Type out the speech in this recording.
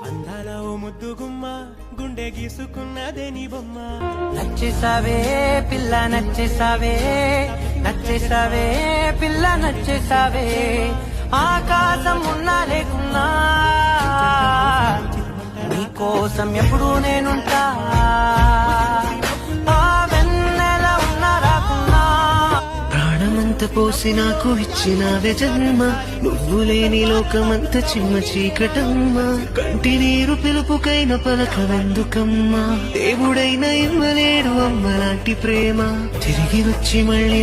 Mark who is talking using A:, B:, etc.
A: అందాల ఓ ముద్దు గుమ్మ గుండె గీసుకున్నదే నీ బొమ్మ.
B: నచ్చేసావే పిల్ల నచ్చేసావే, నచ్చేసావే పిల్ల నచ్చేసావే. ఆకాశం ఉన్నా లేకున్నా నీకోసం ఎప్పుడు నేనుంటా. ఆ వెన్నెల ఉన్నా రాకున్నా ప్రాణమంత పోసి నాకు ఇచ్చినవే జన్మ. నువ్వు లేని లోకమంత చిమ్మ చీకటమ్మా. కంటి నీరు పిలుపుకైన పలకవెందుకమ్మా. దేవుడైనా ఇవ్వలేడు అమ్మ లాంటి ప్రేమ. తిరిగి వచ్చి మళ్ళీ